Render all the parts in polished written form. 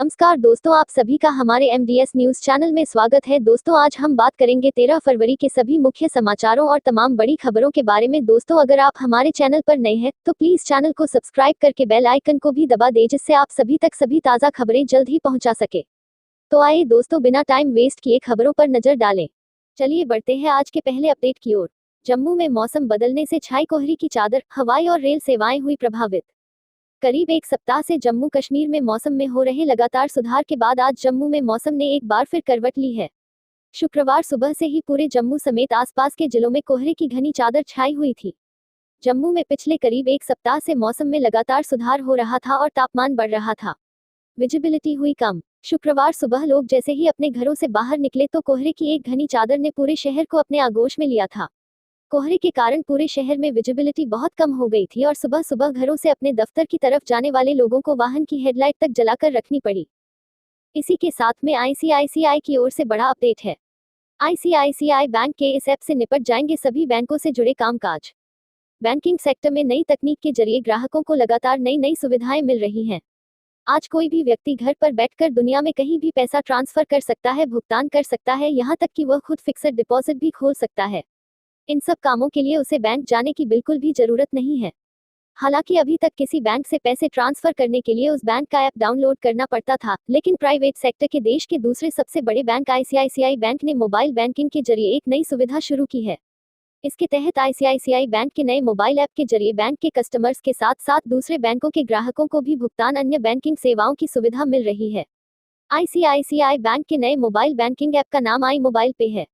नमस्कार दोस्तों, आप सभी का हमारे एमडीएस न्यूज चैनल में स्वागत है। दोस्तों, आज हम बात करेंगे 13 फरवरी के सभी मुख्य समाचारों और तमाम बड़ी खबरों के बारे में। दोस्तों, अगर आप हमारे चैनल पर नए हैं तो प्लीज चैनल को सब्सक्राइब करके बेल आइकन को भी दबा दें, जिससे आप सभी तक सभी ताज़ा खबरें जल्द ही पहुंचा सके। तो आइए दोस्तों, बिना टाइम वेस्ट किए खबरों पर नजर डालें। चलिए बढ़ते हैं आज के पहले अपडेट की ओर। जम्मू में मौसम बदलने से छाई कोहरे की चादर, हवाई और रेल सेवाएं हुई प्रभावित। करीब एक सप्ताह से जम्मू कश्मीर में मौसम में हो रहे लगातार सुधार के बाद आज जम्मू में मौसम ने एक बार फिर करवट ली है। शुक्रवार सुबह से ही पूरे जम्मू समेत आसपास के जिलों में कोहरे की घनी चादर छाई हुई थी। जम्मू में पिछले करीब एक सप्ताह से मौसम में लगातार सुधार हो रहा था और तापमान बढ़ रहा था। विजिबिलिटी हुई कम। शुक्रवार सुबह लोग जैसे ही अपने घरों से बाहर निकले तो कोहरे की एक घनी चादर ने पूरे शहर को अपने आगोश में लिया था। कोहरे के कारण पूरे शहर में विजिबिलिटी बहुत कम हो गई थी और सुबह सुबह घरों से अपने दफ्तर की तरफ जाने वाले लोगों को वाहन की हेडलाइट तक जलाकर रखनी पड़ी। इसी के साथ में आईसीआईसीआई की ओर से बड़ा अपडेट है। आईसीआईसीआई बैंक के इस ऐप से निपट जाएंगे सभी बैंकों से जुड़े कामकाज। बैंकिंग सेक्टर में नई तकनीक के जरिए ग्राहकों को लगातार नई नई सुविधाएं मिल रही हैं। आज कोई भी व्यक्ति घर पर बैठकर दुनिया में कहीं भी पैसा ट्रांसफर कर सकता है, भुगतान कर सकता है, यहाँ तक कि वह खुद फिक्स्ड डिपॉजिट भी खोल सकता है। इन सब कामों के लिए उसे बैंक जाने की बिल्कुल भी जरूरत नहीं है। हालांकि अभी तक किसी बैंक से पैसे ट्रांसफर करने के लिए उस बैंक का ऐप डाउनलोड करना पड़ता था, लेकिन प्राइवेट सेक्टर के देश के दूसरे सबसे बड़े बैंक आईसीआईसीआई बैंक ने मोबाइल बैंकिंग के जरिए एक नई सुविधा शुरू की है। इसके तहत आईसीआईसीआई बैंक के नए मोबाइल ऐप के जरिए बैंक के कस्टमर्स के साथ साथ दूसरे बैंकों के ग्राहकों को भी भुगतान अन्य बैंकिंग सेवाओं की सुविधा मिल रही है। आईसीआईसीआई बैंक के नए मोबाइल बैंकिंग ऐप का नाम आई मोबाइल पे है।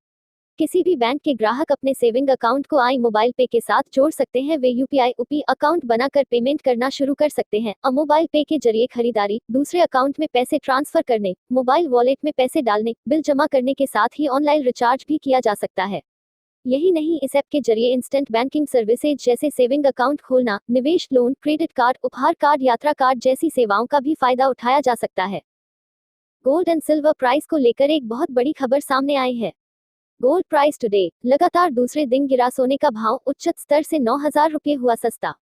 किसी भी बैंक के ग्राहक अपने सेविंग अकाउंट को आई मोबाइल पे के साथ जोड़ सकते हैं। वे यूपीआई उपी अकाउंट बनाकर पेमेंट करना शुरू कर सकते हैं। मोबाइल पे के जरिए खरीदारी, दूसरे अकाउंट में पैसे ट्रांसफर करने, मोबाइल वॉलेट में पैसे डालने, बिल जमा करने के साथ ही ऑनलाइन रिचार्ज भी किया जा सकता है। यही नहीं, इस ऐप के जरिए इंस्टेंट बैंकिंग सर्विसेज जैसे सेविंग अकाउंट खोलना, निवेश, लोन, क्रेडिट कार्ड, उपहार कार्ड, यात्रा कार्ड जैसी सेवाओं का भी फायदा उठाया जा सकता है। गोल्ड एंड सिल्वर प्राइस को लेकर एक बहुत बड़ी खबर सामने आई है। गोल्ड प्राइस टुडे लगातार दूसरे दिन गिरा। सोने का भाव उच्च स्तर से 9,000 रुपये हुआ सस्ता।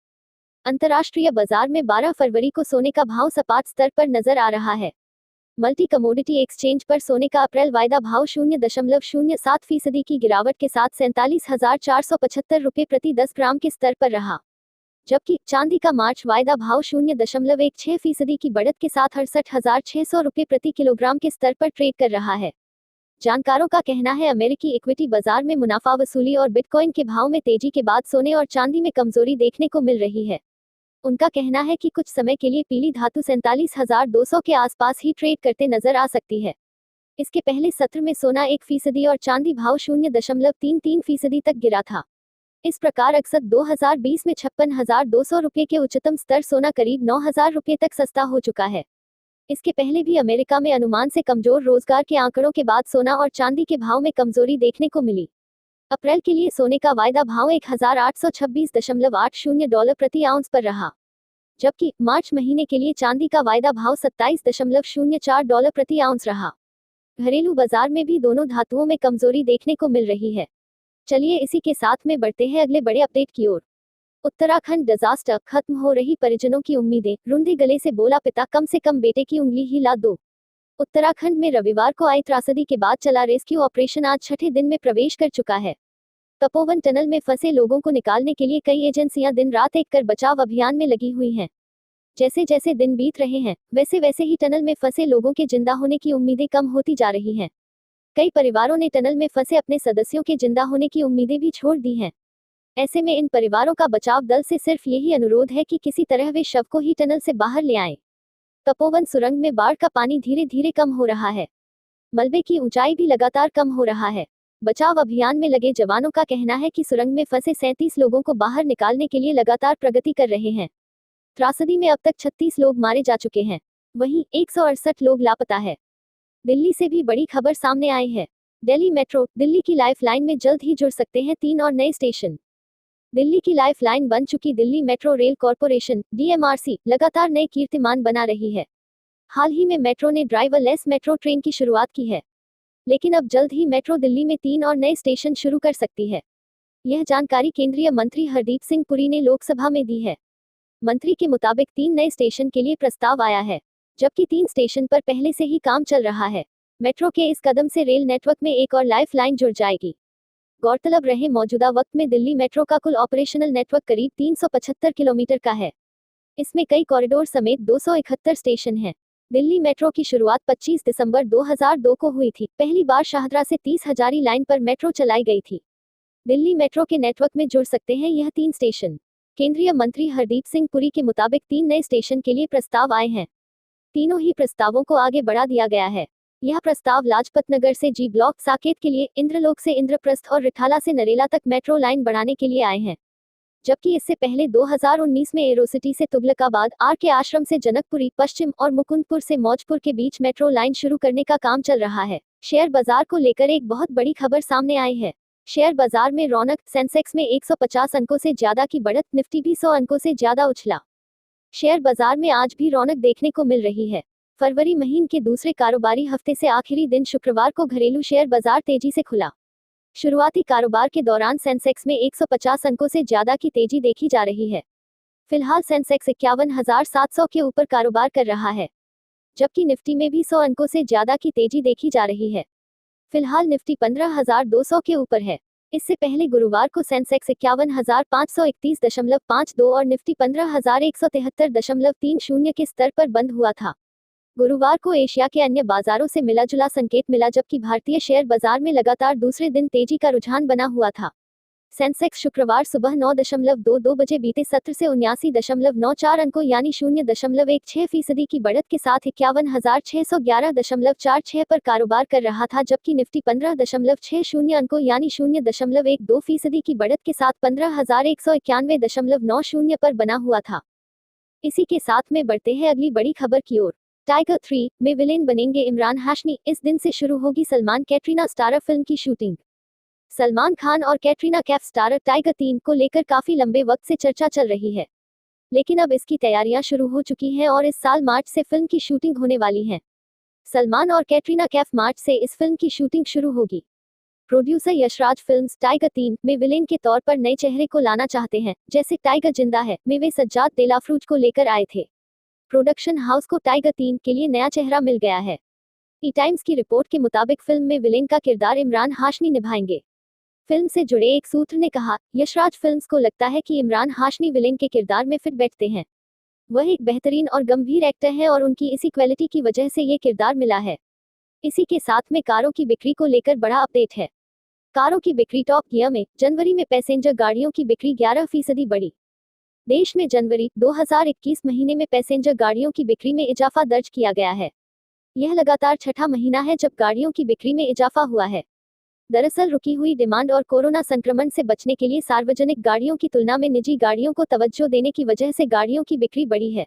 अंतर्राष्ट्रीय बाजार में 12 फरवरी को सोने का भाव सपाट स्तर पर नजर आ रहा है। मल्टी कमोडिटी एक्सचेंज पर सोने का अप्रैल वायदा भाव 0.07% की गिरावट के साथ 47,475 रुपये प्रति 10 ग्राम के स्तर पर रहा, जबकि चांदी का मार्च वायदा भाव 0.16% की बढ़त के साथ 68,600 रुपये प्रति किलोग्राम के स्तर पर ट्रेड कर रहा है। जानकारों का कहना है, अमेरिकी इक्विटी बाजार में मुनाफा वसूली और बिटकॉइन के भाव में तेजी के बाद सोने और चांदी में कमजोरी देखने को मिल रही है। उनका कहना है कि कुछ समय के लिए पीली धातु 47,200 के आसपास ही ट्रेड करते नजर आ सकती है। इसके पहले सत्र में सोना 1% और चांदी भाव 0.33% तक गिरा था। इस प्रकार अगस्त 2020 में 56,200 रुपये के उच्चतम स्तर सोना करीब 9,000 रुपये तक सस्ता हो चुका है। इसके पहले भी अमेरिका में अनुमान से कमजोर रोजगार के आंकड़ों के बाद सोना और चांदी के भाव में कमजोरी देखने को मिली। अप्रैल के लिए सोने का वायदा भाव 1,826.80 डॉलर प्रति आउंस पर रहा, जबकि मार्च महीने के लिए चांदी का वायदा भाव 27.04 डॉलर प्रति आउंस रहा। घरेलू बाजार में भी दोनों धातुओं में कमजोरी देखने को मिल रही है। चलिए इसी के साथ में बढ़ते हैं अगले बड़े अपडेट की ओर। उत्तराखंड डिजास्टर, खत्म हो रही परिजनों की उम्मीदें, रूंधे गले से बोला पिता, कम से कम बेटे की उंगली ही ला दो। उत्तराखंड में रविवार को आई त्रासदी के बाद चला रेस्क्यू ऑपरेशन आज छठे दिन में प्रवेश कर चुका है। तपोवन टनल में फंसे लोगों को निकालने के लिए कई एजेंसियां दिन रात एक कर बचाव अभियान में लगी हुई हैं। जैसे जैसे दिन बीत रहे हैं, वैसे वैसे ही टनल में फंसे लोगों के जिंदा होने की उम्मीदें कम होती जा रही हैं। कई परिवारों ने टनल में फंसे अपने सदस्यों के जिंदा होने की उम्मीदें भी छोड़ दी हैं। ऐसे में इन परिवारों का बचाव दल से सिर्फ यही अनुरोध है कि किसी तरह वे शव को ही टनल से बाहर ले आएं। तपोवन सुरंग में बाढ़ का पानी धीरे धीरे कम हो रहा है। मलबे की ऊंचाई भी लगातार कम हो रहा है। बचाव अभियान में लगे जवानों का कहना है कि सुरंग में फंसे 37 लोगों को बाहर निकालने के लिए लगातार प्रगति कर रहे हैं। त्रासदी में अब तक 36 लोग मारे जा चुके हैं, वहीं 168 लोग लापता है। दिल्ली से भी बड़ी खबर सामने आई है। दिल्ली मेट्रो, दिल्ली की लाइफलाइन में जल्द ही जुड़ सकते हैं 3 और नए स्टेशन। दिल्ली की लाइफलाइन बन चुकी Delhi metro rail corporation DMRC लगातार नए कीर्तिमान बना रही है। हाल ही में मेट्रो ने ड्राइवरलेस मेट्रो ट्रेन की शुरुआत की है, लेकिन अब जल्द ही मेट्रो दिल्ली में 3 और नए स्टेशन शुरू कर सकती है। यह जानकारी केंद्रीय मंत्री हरदीप सिंह पुरी ने लोकसभा में दी है। मंत्री के मुताबिक 3 नए स्टेशन के लिए प्रस्ताव आया है, जबकि 3 स्टेशन पर पहले से ही काम चल रहा है। मेट्रो के इस कदम से रेल नेटवर्क में एक और लाइफ लाइन जुड़ जाएगी। गौरतलब रहे मौजूदा वक्त में दिल्ली मेट्रो का कुल ऑपरेशनल नेटवर्क करीब 375 किलोमीटर का है। इसमें कई कॉरिडोर समेत 271 स्टेशन हैं। दिल्ली मेट्रो की शुरुआत 25 दिसंबर 2002 को हुई थी। पहली बार शाहदरा से 30 हजारी लाइन पर मेट्रो चलाई गई थी। दिल्ली मेट्रो के नेटवर्क में जुड़ सकते हैं यह 3 स्टेशन। केंद्रीय मंत्री हरदीप सिंह पुरी के मुताबिक 3 नए स्टेशन के लिए प्रस्ताव आए हैं। तीनों ही प्रस्तावों को आगे बढ़ा दिया गया है। यह प्रस्ताव लाजपत नगर से जी ब्लॉक साकेत के लिए, इंद्रलोक से इंद्रप्रस्थ और रिठाला से नरेला तक मेट्रो लाइन बढ़ाने के लिए आए हैं। जबकि इससे पहले 2019 में एरोसिटी से तुगलकाबाद, आर के आश्रम से जनकपुरी पश्चिम और मुकुंदपुर से मौजपुर के बीच मेट्रो लाइन शुरू करने का काम चल रहा है। शेयर बाजार को लेकर एक बहुत बड़ी खबर सामने आई है। शेयर बाजार में रौनक, सेंसेक्स में 150 अंकों से ज्यादा की बढ़त, निफ्टी भी 100 अंकों से ज्यादा उछला। शेयर बाजार में आज भी रौनक देखने को मिल रही है। फरवरी महीने के दूसरे कारोबारी हफ्ते से आखिरी दिन शुक्रवार को घरेलू शेयर बाजार तेजी से खुला। शुरुआती कारोबार के दौरान सेंसेक्स में 150 अंकों से ज्यादा की तेजी देखी जा रही है। फिलहाल सेंसेक्स 51,700 के ऊपर कारोबार कर रहा है, जबकि निफ्टी में भी 100 अंकों से ज्यादा की तेजी देखी जा रही है। फिलहाल निफ्टी 15,200 के ऊपर है। इससे पहले गुरुवार को सेंसेक्स 51,531.52 और निफ्टी 15,173.30 के स्तर पर बंद हुआ था। गुरुवार को एशिया के अन्य बाजारों से मिला जुला संकेत मिला, जबकि भारतीय शेयर बाजार में लगातार दूसरे दिन तेजी का रुझान बना हुआ था। सेंसेक्स शुक्रवार सुबह 9.22 बजे बीते सत्र से 79.94 अंकों यानी 0.16% की बढ़त के साथ 51,611.46 पर कारोबार कर रहा था, जबकि निफ्टी 15.60 अंकों यानी 0.12% की बढ़त के साथ 15,191.90 पर बना हुआ था। इसी के साथ में बढ़ते हैं अगली बड़ी खबर की ओर। टाइगर 3 में विलेन बनेंगे इमरान हाशमी। इस दिन से शुरू होगी सलमान कैटरीना स्टारर फिल्म की शूटिंग। सलमान खान और कैटरीना कैफ स्टारर टाइगर 3 को लेकर काफी लंबे वक्त से चर्चा चल रही है, लेकिन अब इसकी तैयारियां शुरू हो चुकी हैं और इस साल मार्च से फिल्म की शूटिंग होने वाली है। सलमान और कैटरीना कैफ मार्च से इस फिल्म की शूटिंग शुरू होगी। प्रोड्यूसर यशराज फिल्म्स टाइगर 3 में विलेन के तौर पर नए चेहरे को लाना चाहते हैं, जैसे टाइगर जिंदा है में वे सज्जाद देलाफ्रूज को लेकर आए थे। प्रोडक्शन हाउस को टाइगर 3 के लिए नया चेहरा मिल गया है। ई टाइम्स की रिपोर्ट के मुताबिक फिल्म में विलेन का किरदार इमरान हाशमी निभाएंगे। फिल्म से जुड़े एक सूत्र ने कहा, यशराज फिल्म्स को लगता है कि इमरान हाशमी विलेन के किरदार में फिट बैठते हैं। वह एक बेहतरीन और गंभीर एक्टर हैं और उनकी इसी क्वालिटी की वजह से ये किरदार मिला है। इसी के साथ में कारों की बिक्री को लेकर बड़ा अपडेट है। कारों की बिक्री टॉप गियर में। जनवरी में पैसेंजर गाड़ियों की बिक्री 11% बढ़ी। देश में जनवरी 2021 महीने में पैसेंजर गाड़ियों की बिक्री में इजाफा दर्ज किया गया है। यह लगातार छठा महीना है जब गाड़ियों की बिक्री में इजाफा हुआ है। दरअसल रुकी हुई डिमांड और कोरोना संक्रमण से बचने के लिए सार्वजनिक गाड़ियों की तुलना में निजी गाड़ियों को तवज्जो देने की वजह से गाड़ियों की बिक्री बढ़ी है।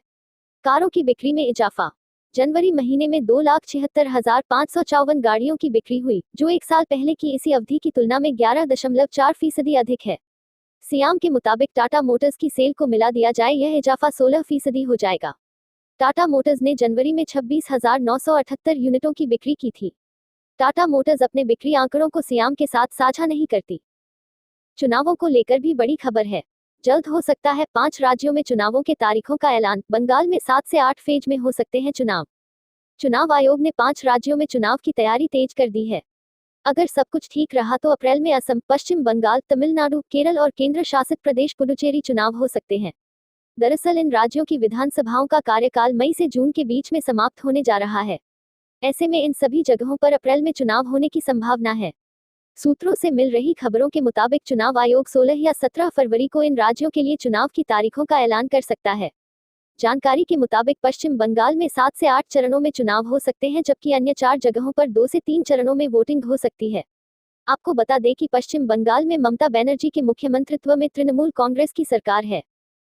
कारों की बिक्री में इजाफा। जनवरी महीने में 2,76,554 गाड़ियों की बिक्री हुई, जो एक साल पहले की इसी अवधि की तुलना में 11.4% अधिक है। सियाम के मुताबिक टाटा मोटर्स की सेल को मिला दिया जाए यह इजाफा 16% हो जाएगा। टाटा मोटर्स ने जनवरी में 26,978 यूनिटों की बिक्री की थी। टाटा मोटर्स अपने बिक्री आंकड़ों को सियाम के साथ साझा नहीं करती। चुनावों को लेकर भी बड़ी खबर है। जल्द हो सकता है 5 राज्यों में चुनावों के तारीखों का ऐलान। बंगाल में 7 से 8 फेज में हो सकते हैं चुनाव। चुनाव आयोग ने 5 राज्यों में चुनाव की तैयारी तेज कर दी है। अगर सब कुछ ठीक रहा तो अप्रैल में असम, पश्चिम बंगाल, तमिलनाडु, केरल और केंद्र शासित प्रदेश पुडुचेरी चुनाव हो सकते हैं। दरअसल इन राज्यों की विधानसभाओं का कार्यकाल मई से जून के बीच में समाप्त होने जा रहा है। ऐसे में इन सभी जगहों पर अप्रैल में चुनाव होने की संभावना है। सूत्रों से मिल रही खबरों के मुताबिक चुनाव आयोग 16 या 17 फरवरी को इन राज्यों के लिए चुनाव की तारीखों का ऐलान कर सकता है। जानकारी के मुताबिक पश्चिम बंगाल में 7 से 8 चरणों में चुनाव हो सकते हैं, जबकि अन्य 4 जगहों पर 2 से 3 चरणों में वोटिंग हो सकती है। आपको बता दें कि पश्चिम बंगाल में ममता बनर्जी के मुख्यमंत्रित्व में तृणमूल कांग्रेस की सरकार है।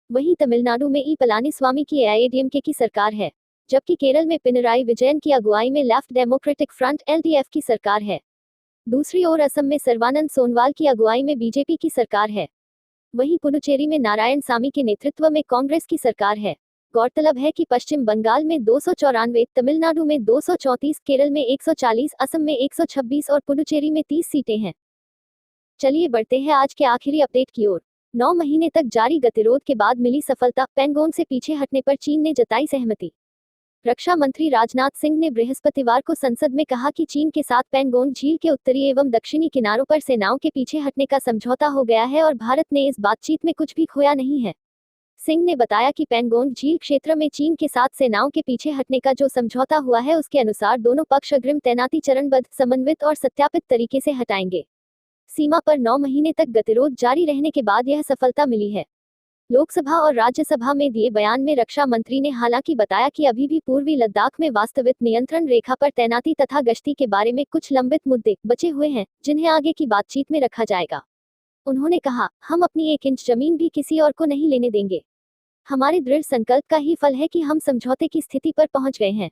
वहीं तमिलनाडु में ई पलानीस्वामी की एआईएडीएमके की सरकार है, जबकि केरल में पिनराई विजयन की अगुवाई में लेफ्ट डेमोक्रेटिक फ्रंट एलडीएफ की सरकार है। दूसरी ओर असम में सर्बानंद सोनोवाल की अगुवाई में बीजेपी की सरकार है। वहीं पुडुचेरी में नारायण सामी के नेतृत्व में कांग्रेस की सरकार है। गौरतलब है कि पश्चिम बंगाल में 294, तमिलनाडु में 234, केरल में 140, असम में 126 और पुडुचेरी में 30 सीटें हैं। चलिए बढ़ते हैं आज के आखिरी अपडेट की ओर। 9 महीने तक जारी गतिरोध के बाद मिली सफलता। पेंगोंग से पीछे हटने पर चीन ने जताई सहमति। रक्षा मंत्री राजनाथ सिंह ने बृहस्पतिवार को संसद में कहा कि चीन के साथ पैंगोंग झील के उत्तरी एवं दक्षिणी किनारों पर सेनाओं के पीछे हटने का समझौता हो गया है और भारत ने इस बातचीत में कुछ भी खोया नहीं है। सिंह ने बताया कि पैंगोंग झील क्षेत्र में चीन के साथ सेनाओं के पीछे हटने का जो समझौता हुआ है उसके अनुसार दोनों पक्ष अग्रिम तैनाती चरणबद्ध, समन्वित और सत्यापित तरीके से हटाएंगे। सीमा पर 9 महीने तक गतिरोध जारी रहने के बाद यह सफलता मिली है। लोकसभा और राज्यसभा में दिए बयान में रक्षा मंत्री ने हालांकि बताया कि अभी भी पूर्वी लद्दाख में वास्तविक नियंत्रण रेखा पर तैनाती तथा गश्ती के बारे में कुछ लंबित मुद्दे बचे हुए हैं, जिन्हें आगे की बातचीत में रखा जाएगा। उन्होंने कहा, हम अपनी 1 इंच जमीन भी किसी और को नहीं लेने देंगे। हमारे दृढ़ संकल्प का ही फल है कि हम समझौते की स्थिति पर पहुंच गए हैं।